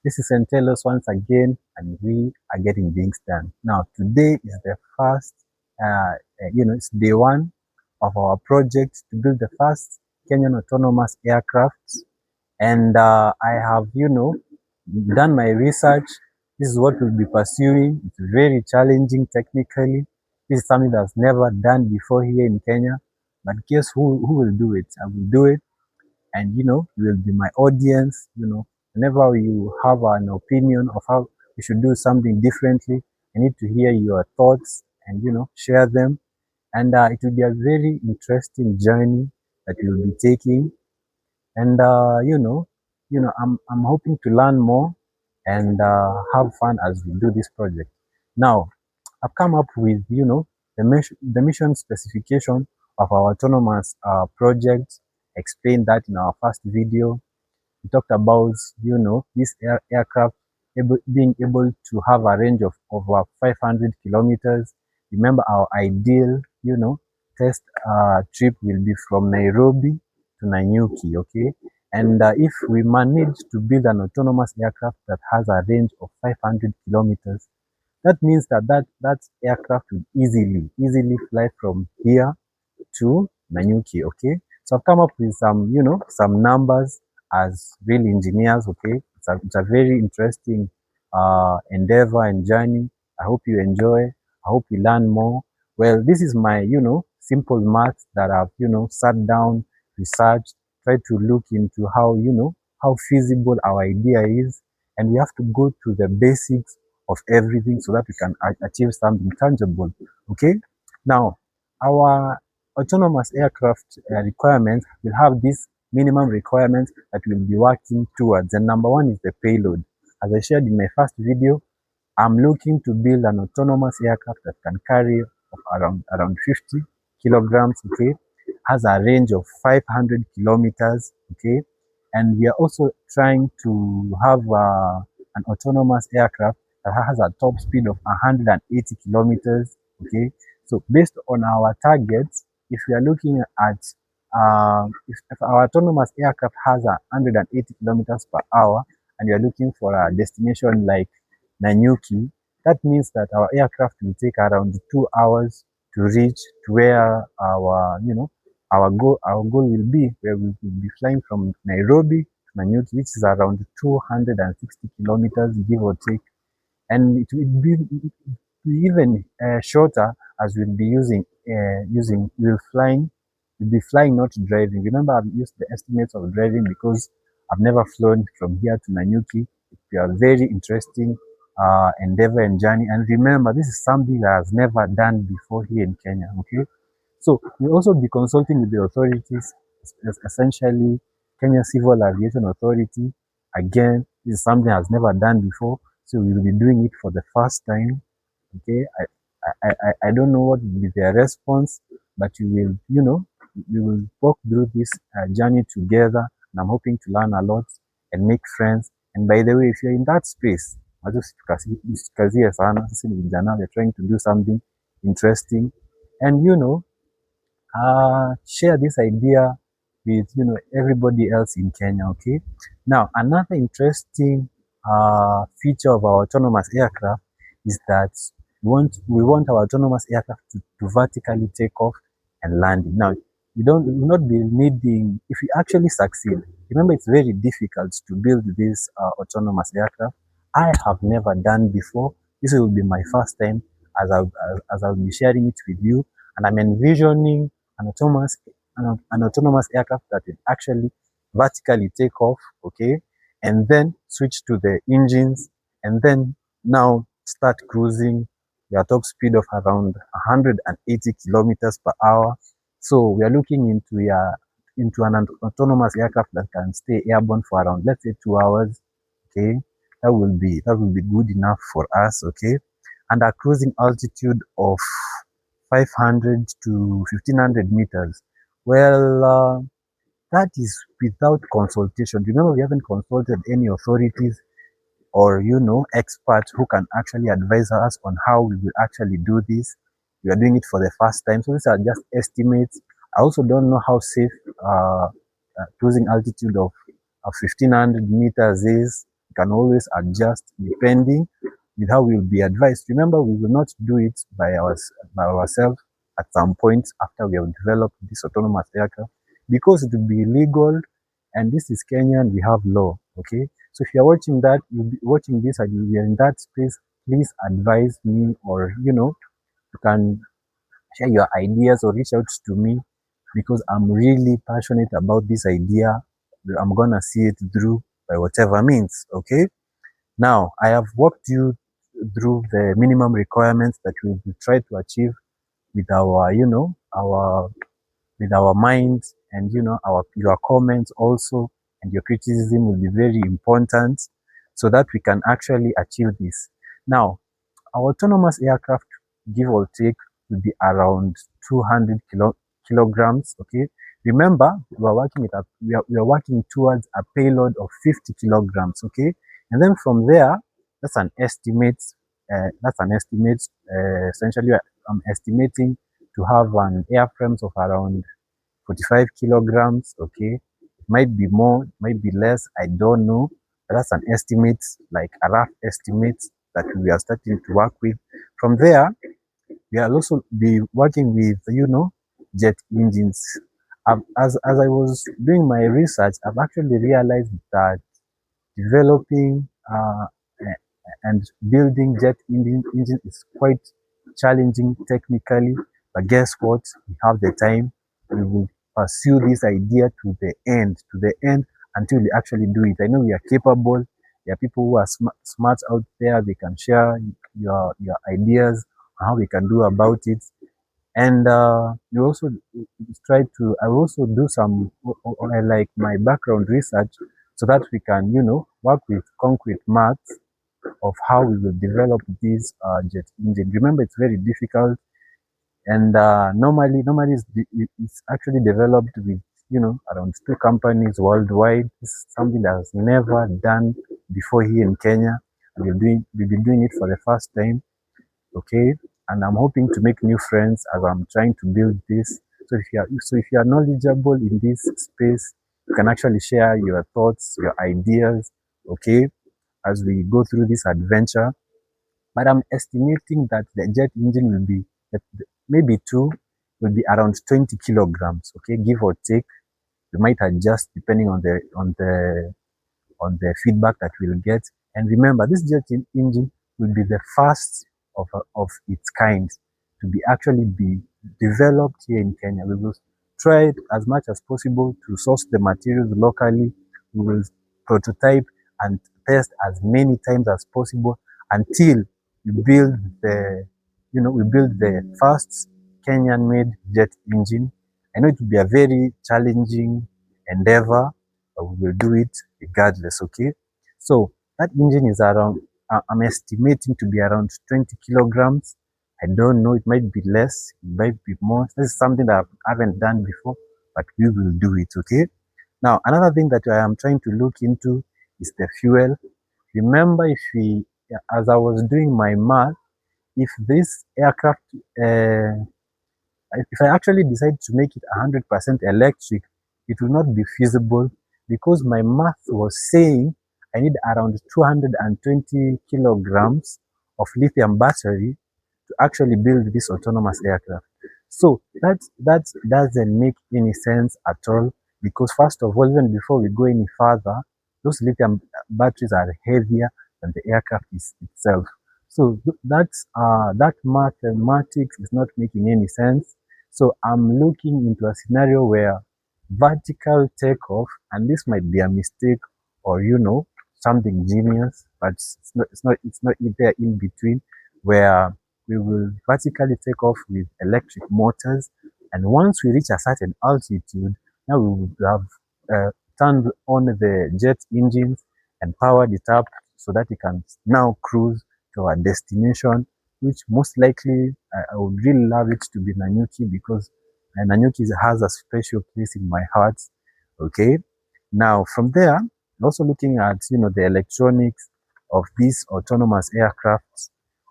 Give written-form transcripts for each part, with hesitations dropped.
This is Centelos once again, and we are getting things done. Now, today is the first, it's day one of our project to build the first Kenyan autonomous aircraft. And I have, done my research. This is what we'll be pursuing. It's very challenging technically. This is something that's never done before here in Kenya. But guess who will do it? I will do it, and you will be my audience. Whenever you have an opinion of how we should do something differently, I need to hear your thoughts and share them. And it will be a very interesting journey that we will be taking. And I'm hoping to learn more and have fun as we do this project. Now, I've come up with the mission specification of our autonomous project. Explained that in our first video. We talked about this aircraft being able to have a range of over 500 kilometers. Remember, our ideal test trip will be from Nairobi to Nanyuki. Okay, and if we manage to build an autonomous aircraft that has a range of 500 kilometers, that means that aircraft will easily fly from here to Nanyuki. Okay, so I've come up with some numbers as real engineers. Okay, it's a very interesting endeavor and journey. I hope you enjoy. I hope you learn more. Well, this is my simple maths that I've sat down, researched, tried to look into how feasible our idea is, and we have to go to the basics of everything so that we can achieve something tangible. Okay, now our autonomous aircraft requirements will have these minimum requirements that we'll be working towards. And number one is the payload. As I shared in my first video, I'm looking to build an autonomous aircraft that can carry around 50 kilograms, okay, has a range of 500 kilometers, okay, and we are also trying to have an autonomous aircraft that has a top speed of 180 kilometers, okay. So based on our targets, if we are looking at if our autonomous aircraft has 180 kilometers per hour and we are looking for a destination like Nanyuki, that means that our aircraft will take around 2 hours to reach to where our goal will be, where we will be flying from Nairobi to Nanyuki, which is around 260 kilometers, give or take. And it will be even shorter as we'll be we'll be flying, not driving. Remember, I've used the estimates of driving because I've never flown from here to Nanyuki. It will be a very interesting endeavor and journey. And remember, this is something that has never done before here in Kenya. Okay, so we'll also be consulting with the authorities, essentially Kenya Civil Aviation Authority. Again, this is something that has never done before, so we will be doing it for the first time. Okay, I don't know what will be their response, but we will walk through this journey together, and I'm hoping to learn a lot and make friends. And by the way, if you're in that space, usikazie sana, sisi ni vijana, we're trying to do something interesting, and share this idea with everybody else in Kenya. Okay, now another interesting feature of our autonomous aircraft is that we want our autonomous aircraft to vertically take off and landing. Now, we will not be needing, if we actually succeed, remember it's very difficult to build this autonomous aircraft. I have never done before. This will be my first time as I'll be sharing it with you. And I'm envisioning an autonomous aircraft that will actually vertically take off, okay, and then switch to the engines, and then now start cruising your top speed of around 180 kilometers per hour. So we are looking into an autonomous aircraft that can stay airborne for around, let's say, 2 hours. Okay, that will be good enough for us. Okay, and a cruising altitude of 500 to 1500 meters. Well, that is without consultation. Remember, we haven't consulted any authorities or experts who can actually advise us on how we will actually do this. We are doing it for the first time, so these are just estimates. I also don't know how safe cruising altitude of 1500 meters is. can always adjust depending with how we'll be advised. Remember, we will not do it by ourselves at some point after we have developed this autonomous aircraft because it will be illegal. And this is Kenya and we have law. Okay. So if you're watching that, you'll be watching this and you're in that space, please advise me, or you can share your ideas or reach out to me because I'm really passionate about this idea. I'm gonna see it through by whatever means. Okay. Now I have walked you through the minimum requirements that we will try to achieve with our, our with our minds, and our your comments also and your criticism will be very important so that we can actually achieve this. Now, our autonomous aircraft, give or take, will be around 200 kilograms. Okay. Remember, we are working towards a payload of 50 kilograms. Okay. And then from there, that's an estimate. Essentially, I'm estimating to have an airframes of around 45 kilograms. Okay. It might be more, it might be less. I don't know. But that's an estimate, like a rough estimate that we are starting to work with. From there, we are also be working with, jet engines. As I was doing my research, I've actually realized that developing and building jet engine is quite challenging technically, but guess what? We have the time. We will pursue this idea to the end until we actually do it. I know we are capable. There are people who are smart out there. They can share your ideas on how we can do about it. And you also I will also do some like my background research so that we can, work with concrete maths of how we will develop this jet engine. Remember, it's very difficult, and normally it's actually developed with around two companies worldwide. This is something that was never done before here in Kenya, and we've been doing it for the first time. Okay, and I'm hoping to make new friends as I'm trying to build this. So if you are knowledgeable in this space, you can actually share your thoughts, your ideas. Okay, as we go through this adventure. But I'm estimating that the jet engine will be maybe two, will be around 20 kilograms. Okay, give or take. We might adjust depending on the feedback that we'll get. And remember, this jet engine will be the first of its kind to be actually be developed here in Kenya. We will try as much as possible to source the materials locally. We will prototype and test as many times as possible until we build the first Kenyan-made jet engine. I know it will be a very challenging endeavor, but we will do it regardless. Okay. So that engine is around, I'm estimating to be around 20 kilograms. I don't know, it might be less, it might be more. This is something that I haven't done before, but we will do it. Okay. Now, another thing that I am trying to look into is the fuel. Remember, as I was doing my math, if this aircraft if I actually decide to make it 100% electric, it will not be feasible because my math was saying I need around 220 kilograms of lithium battery to actually build this autonomous aircraft. So that doesn't make any sense at all because first of all, even before we go any further, those lithium batteries are heavier than the aircraft itself. So that mathematics is not making any sense. So I'm looking into a scenario where vertical takeoff, and this might be a mistake or something genius, but it's not there in between, where we will vertically take off with electric motors, and once we reach a certain altitude, now we would have turned on the jet engines and powered it up so that it can now cruise to our destination, which most likely I would really love it to be Nanyuki because Nanyuki has a special place in my heart. Okay. Now from there, also looking at the electronics of these autonomous aircrafts,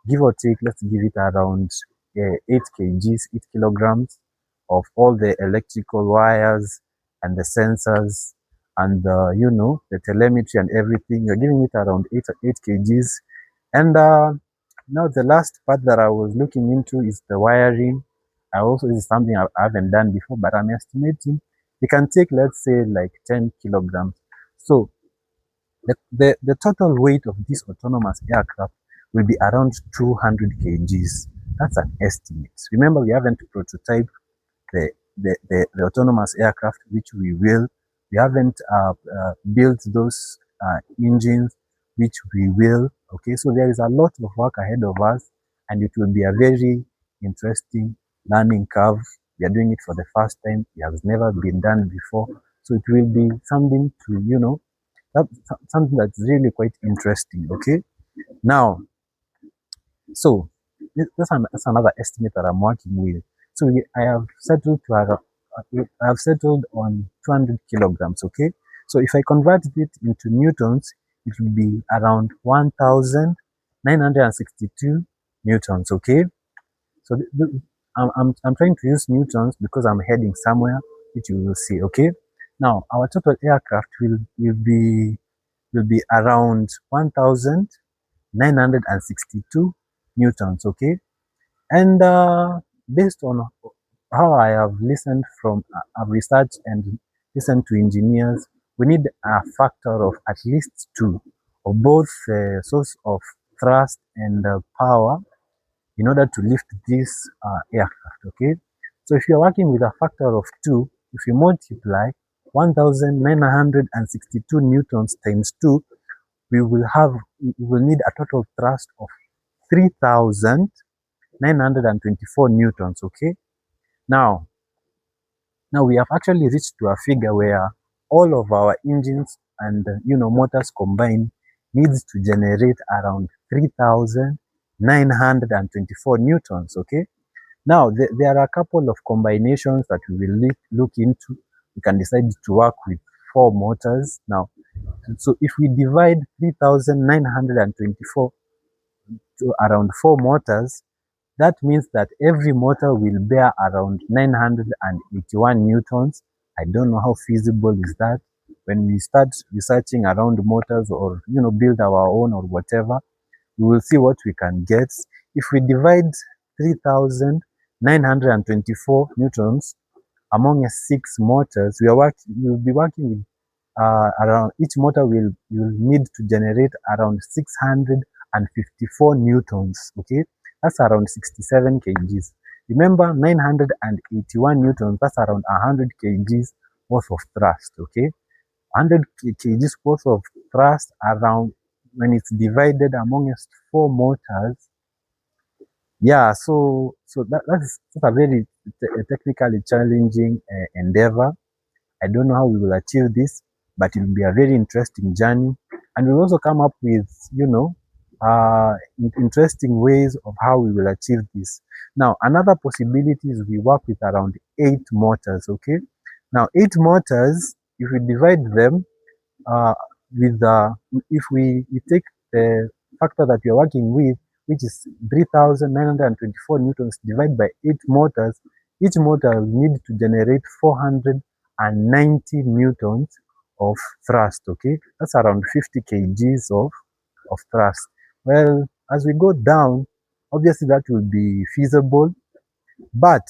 give or take, let's give it around 8 kgs, 8 kilograms of all the electrical wires and the sensors and the telemetry and everything. You're giving it around 8 kgs. And now the last part that I was looking into is the wiring. I also, this is something I haven't done before, but I'm estimating it can take, let's say, like 10 kilograms. So the total weight of this autonomous aircraft will be around 200 kgs. That's an estimate. Remember, we haven't prototyped the autonomous aircraft, which we will. We haven't built those engines, which we will. Okay, so there is a lot of work ahead of us, and it will be a very interesting learning curve. We are doing it for the first time. It has never been done before. So it will be something to, something that's really quite interesting. Okay, now, so that's another estimate that I'm working with. So I have settled to I have settled on 200 kilograms. Okay, so if I convert it into newtons, it will be around 1,962 newtons. Okay, so I'm trying to use newtons because I'm heading somewhere, which you will see. Okay, now our total aircraft will be around 1,962 newtons. Okay, and based on how I have listened from, I've researched and listened to engineers, we need a factor of at least two of both source of thrust and power in order to lift this aircraft. Okay, so if you're working with a factor of two, if you multiply 1,962 newtons times two, we will need a total thrust of 3,924 newtons. Okay, now we have actually reached to a figure where all of our engines and motors combined needs to generate around 3,924 newtons. Okay, now there are a couple of combinations that we will look into. We can decide to work with 4 motors. Now, so if we divide 3,924 to around 4 motors, that means that every motor will bear around 981 newtons. I don't know how feasible is that. When we start researching around motors, or build our own or whatever, we will see what we can get. If we divide 3,924 newtons among 6 motors, we will be working with around, each motor will need to generate around 654 newtons. Okay, that's around 67 kgs. Remember, 981 newtons, that's around 100 kgs worth of thrust. Okay, 100 kgs worth of thrust around, when it's divided amongst 4 motors. Yeah, so that's a very technically challenging endeavor. I don't know how we will achieve this, but it will be a very interesting journey. And we'll also come up with, interesting ways of how we will achieve this. Now, another possibility is we work with around 8 motors. Okay. Now, 8 motors, if we divide them with if we take the factor that we are working with, which is 3,924 newtons, divided by 8 motors, each motor will need to generate 490 newtons of thrust. Okay, that's around 50 kgs of thrust. Well, as we go down, obviously that will be feasible, but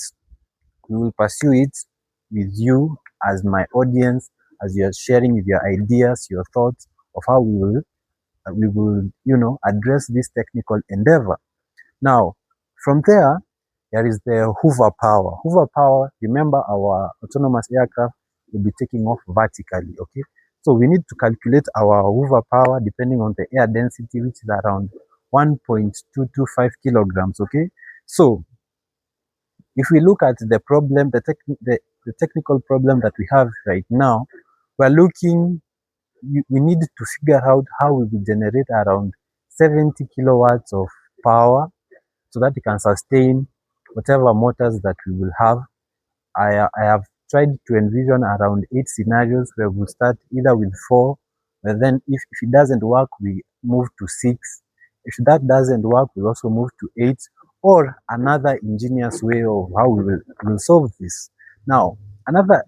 we will pursue it with you as my audience, as you are sharing with your ideas, your thoughts of how we will address this technical endeavor. Now, from there is the hover power. Hover power, remember, our autonomous aircraft will be taking off vertically. Okay, so we need to calculate our hover power depending on the air density, which is around 1.225 kilograms. Okay, so if we look at the problem, the technical problem that we have right now, we're looking, we need to figure out how we will generate around 70 kilowatts of power so that it can sustain whatever motors that we will have. I have tried to envision around 8 scenarios where we'll start either with 4, but then if it doesn't work, we move to 6. If that doesn't work, we'll also move to 8, or another ingenious way of how we will solve this. Now, another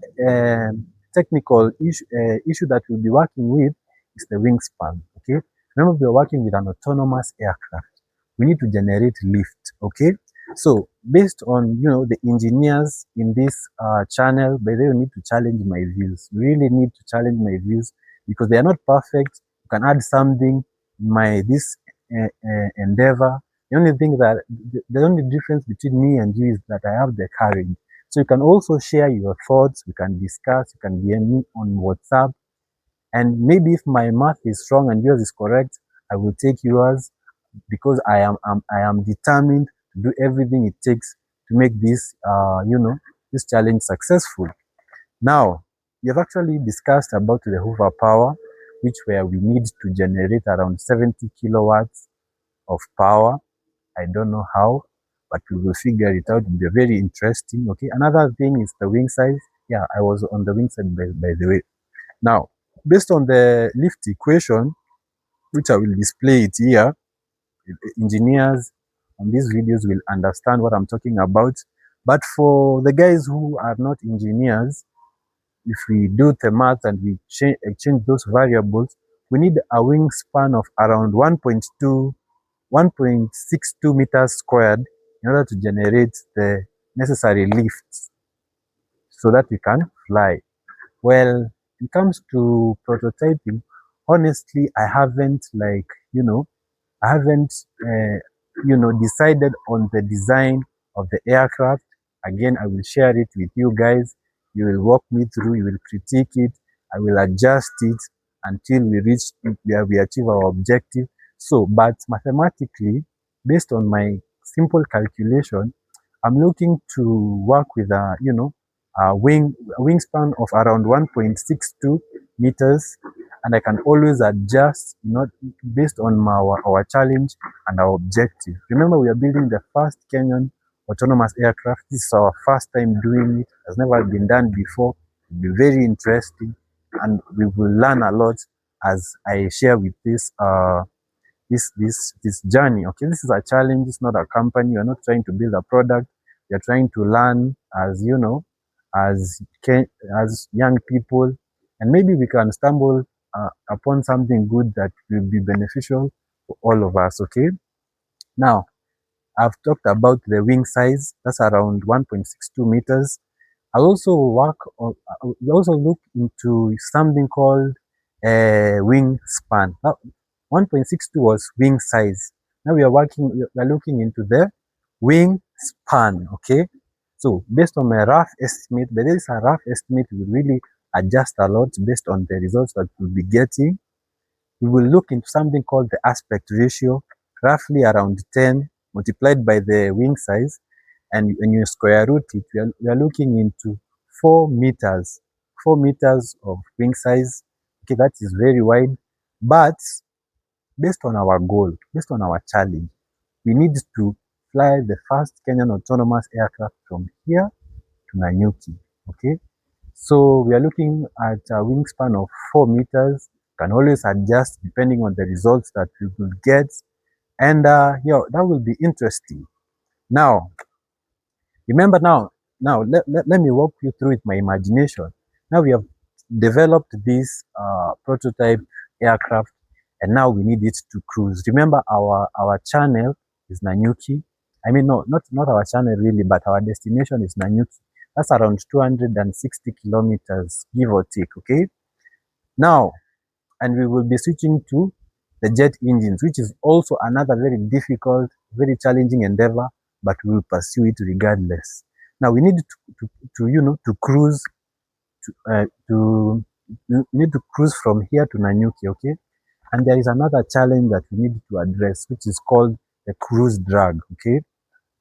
technical issue that we'll be working with is the wingspan. Okay, remember we are working with an autonomous aircraft. We need to generate lift. Okay, so based on the engineers in this channel, but they need to challenge my views. Really need to challenge my views because they are not perfect. You can add something in my this endeavor. The only thing that the only difference between me and you is that I have the courage. So you can also share your thoughts. We can discuss. You can DM me on WhatsApp. And maybe if my math is wrong and yours is correct, I will take yours because I am determined to do everything it takes to make this this challenge successful. Now, we have actually discussed about the hoover power, which where we need to generate around 70 kilowatts of power. I don't know how, but we will figure it out. It will be very interesting. Okay. Another thing is the wing size. Yeah, I was on the wing side by the way. Now, based on the lift equation, which I will display it here, engineers on these videos will understand what I'm talking about. But for the guys who are not engineers, if we do the math and we exchange those variables, we need a wingspan of around 1.62 meters squared in order to generate the necessary lift so that we can fly. Well, when it comes to prototyping, honestly, I haven't I haven't, decided on the design of the aircraft. Again, I will share it with you guys. You will walk me through, you will critique it, I will adjust it until we reach where we achieve our objective. So, but mathematically, based on my simple calculation, I'm looking to work with a wingspan of around 1.62 meters, and I can always adjust, based on our challenge and our objective. Remember, we are building the first Kenyan autonomous aircraft. This is our first time doing it. It has never been done before. It will be very interesting, and we will learn a lot as I share with this journey. Okay, this is a challenge. It's not a company. We're not trying to build a product. We're trying to learn as as as young people, and maybe we can stumble upon something good that will be beneficial for all of us. Okay, now I've talked about the wing size. That's around 1.62 meters. I also we also look into something called wing span. Now, 1.62 was wing size. Now we are looking into the wing span. Okay, so based on my rough estimate, but this is a rough estimate. We will really adjust a lot based on the results that we'll be getting. We will look into something called the aspect ratio, roughly around 10 multiplied by the wing size, and when you square root it, we are looking into 4 meters, 4 meters of wing size. Okay, that is very wide, but based on our goal, based on our challenge, we need to fly the first Kenyan autonomous aircraft from here to Nanyuki. Okay, so we are looking at a wingspan of 4 meters. Can always adjust depending on the results that we will get, and that will be interesting. Now, remember let me walk you through it, my imagination. Now we have developed this prototype aircraft, and now we need it to cruise. Remember, our channel is Nanyuki. I mean, no, not our channel really, but our destination is Nanyuki. That's around 260 kilometers, give or take. Okay. Now, and we will be switching to the jet engines, which is also another very difficult, very challenging endeavor, but we will pursue it regardless. Now we need to cruise we need to cruise from here to Nanyuki, okay? And there is another challenge that we need to address, which is called the cruise drag, okay?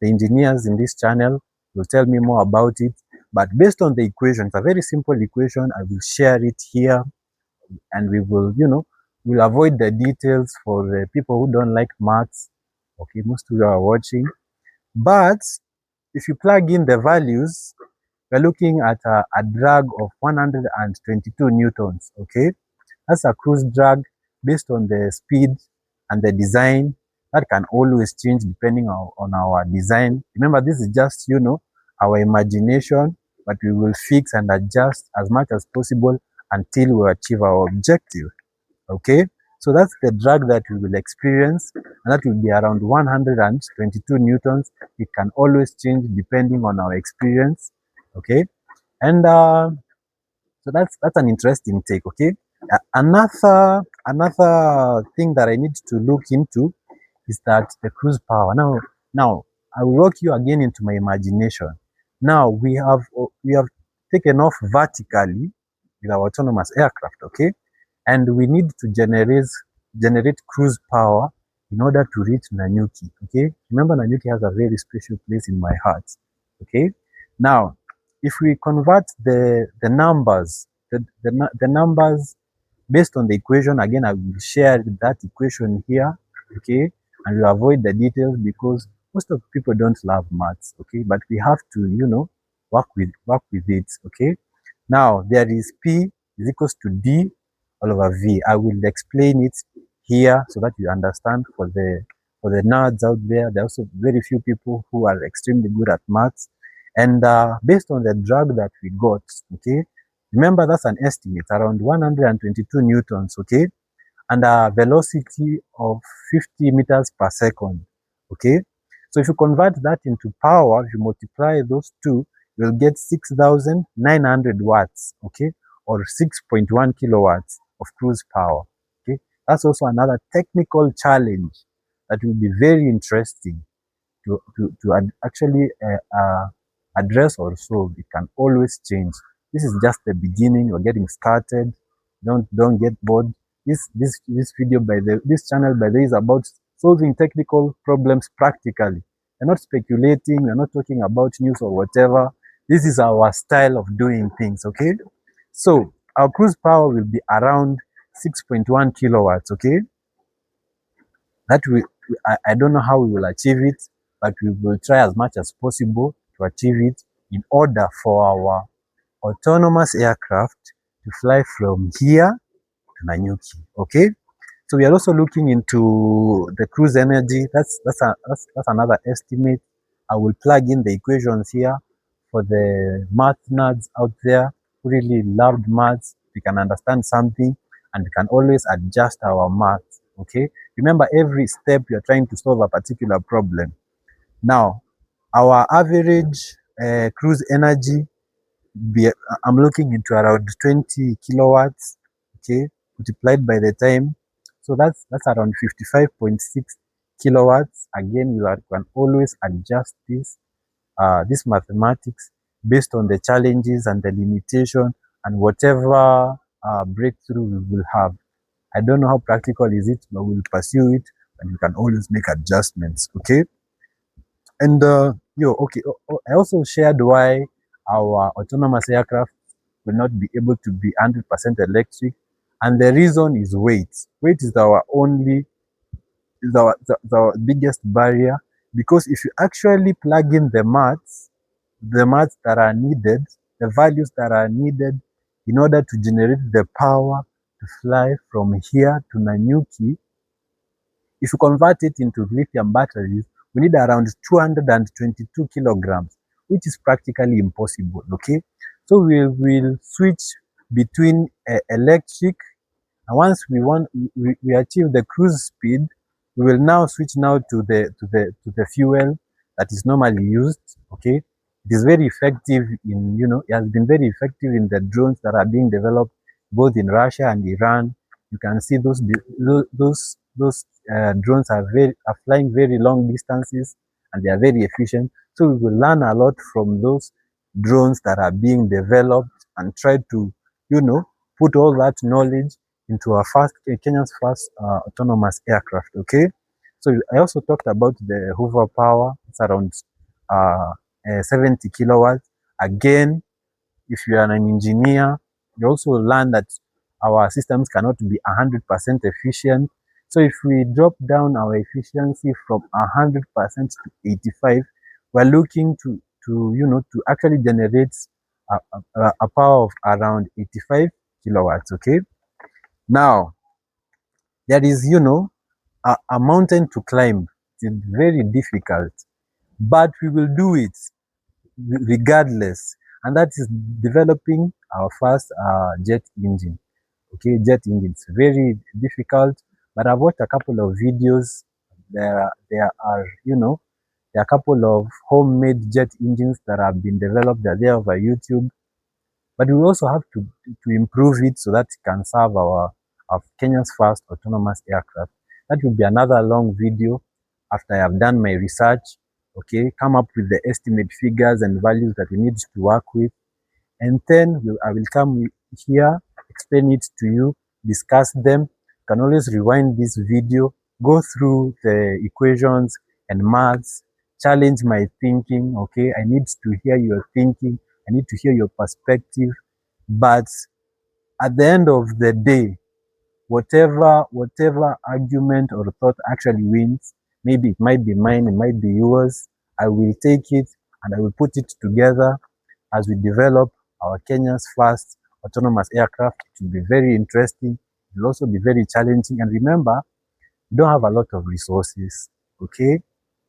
The engineers in this channel will tell me more about it, but based on the equation, it's a very simple equation. I will share it here, and we will, we'll avoid the details for the people who don't like maths. Okay, most of you are watching. But if you plug in the values, we're looking at a drag of 122 newtons. Okay, that's a cruise drag based on the speed and the design. That can always change depending on our design. Remember, this is just, our imagination. but we will fix and adjust as much as possible until we achieve our objective. Okay, so that's the drag that we will experience, and that will be around 122 newtons. It can always change depending on our experience. Okay, and so that's an interesting take. Okay, another thing that I need to look into is that the cruise power. Now I will walk you again into my imagination. Now we have taken off vertically with our autonomous aircraft. Okay, and we need to generate cruise power in order to reach Nanyuki. Okay, remember Nanyuki has a very special place in my heart. Okay, now if we convert the numbers, the numbers based on the equation, again I will share that equation here. Okay, and we avoid the details because most of people don't love maths. Okay, but we have to work with it. Okay, now there is P is equals to D all over V. I will explain it here so that you understand. For the nerds out there, there are also very few people who are extremely good at maths. And based on the drag that we got, okay, remember that's an estimate around 122 newtons, okay, and a velocity of 50 meters per second, okay. So if you convert that into power, if you multiply those two, you'll get 6,900 watts, okay, or 6.1 kilowatts of cruise power, okay. That's also another technical challenge that will be very interesting to actually address or solve. It can always change. This is just the beginning. You're getting started. Don't get bored. This video this channel by the way is about solving technical problems practically. We're not speculating. We're not talking about news or whatever. This is our style of doing things. Okay. So our cruise power will be around 6.1 kilowatts. Okay. That I don't know how we will achieve it, but we will try as much as possible to achieve it in order for our autonomous aircraft to fly from here to Nanyuki. Okay, so we are also looking into the cruise energy. That's another estimate. I will plug in the equations here for the math nerds out there who really loved maths. We can understand something and we can always adjust our math. Okay, remember every step you're trying to solve a particular problem. Now, our average cruise energy, be, I'm looking into around 20 kilowatts, okay, multiplied by the time. So that's around 55.6 kilowatts. Again, can always adjust this mathematics based on the challenges and the limitation and whatever breakthrough we will have. I don't know how practical is it, but we'll pursue it and we can always make adjustments. Okay. And okay. I also shared why our autonomous aircraft will not be able to be 100% electric, and the reason is weight. Weight is our biggest barrier, because if you actually plug in the maths that are needed, the values that are needed in order to generate the power to fly from here to Nanyuki, if you convert it into lithium batteries, we need around 222 kilograms, which is practically impossible. Okay, so we will switch between electric, and once we achieve the cruise speed, we will now switch now to the fuel that is normally used. Okay, it is very effective it has been very effective in the drones that are being developed both in Russia and Iran. You can see those drones are flying very long distances and they are very efficient. So we will learn a lot from those drones that are being developed and try to put all that knowledge into Kenya's first autonomous aircraft. Okay, so I also talked about the Hoover power. It's around 70 kilowatts. Again, if you are an engineer, you also learn that our systems cannot be 100% efficient. So if we drop down our efficiency from 100% to 85, we're looking to actually generate a power of around 85 kilowatts. Okay. Now, there is, a mountain to climb. It's very difficult, but we will do it regardless. and that is developing our first jet engine. Okay, jet engine is very difficult, but I've watched a couple of videos. There are, there are a couple of homemade jet engines that have been developed. They're there over YouTube, but we also have to improve it so that it can serve our Kenya's first autonomous aircraft. That will be another long video after I have done my research. Okay, come up with the estimate figures and values that we need to work with, and then I will come here, explain it to you, discuss them. You can always rewind this video, go through the equations and maths, challenge my thinking. Okay, I need to hear your thinking, I need to hear your perspective. But at the end of the day, whatever argument or thought actually wins, maybe it might be mine, it might be yours, I will take it and I will put it together as we develop our Kenya's first autonomous aircraft. It will be very interesting. It will also be very challenging. And remember, we don't have a lot of resources. Okay.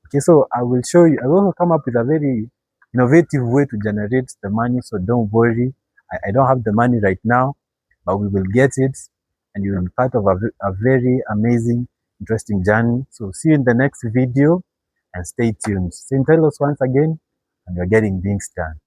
Okay. So I will show you. I will also come up with a very innovative way to generate the money. So don't worry. I don't have the money right now, but we will get it. And you will be part of a very amazing, interesting journey. So see you in the next video and stay tuned. Same tell us once again, and you're getting things done.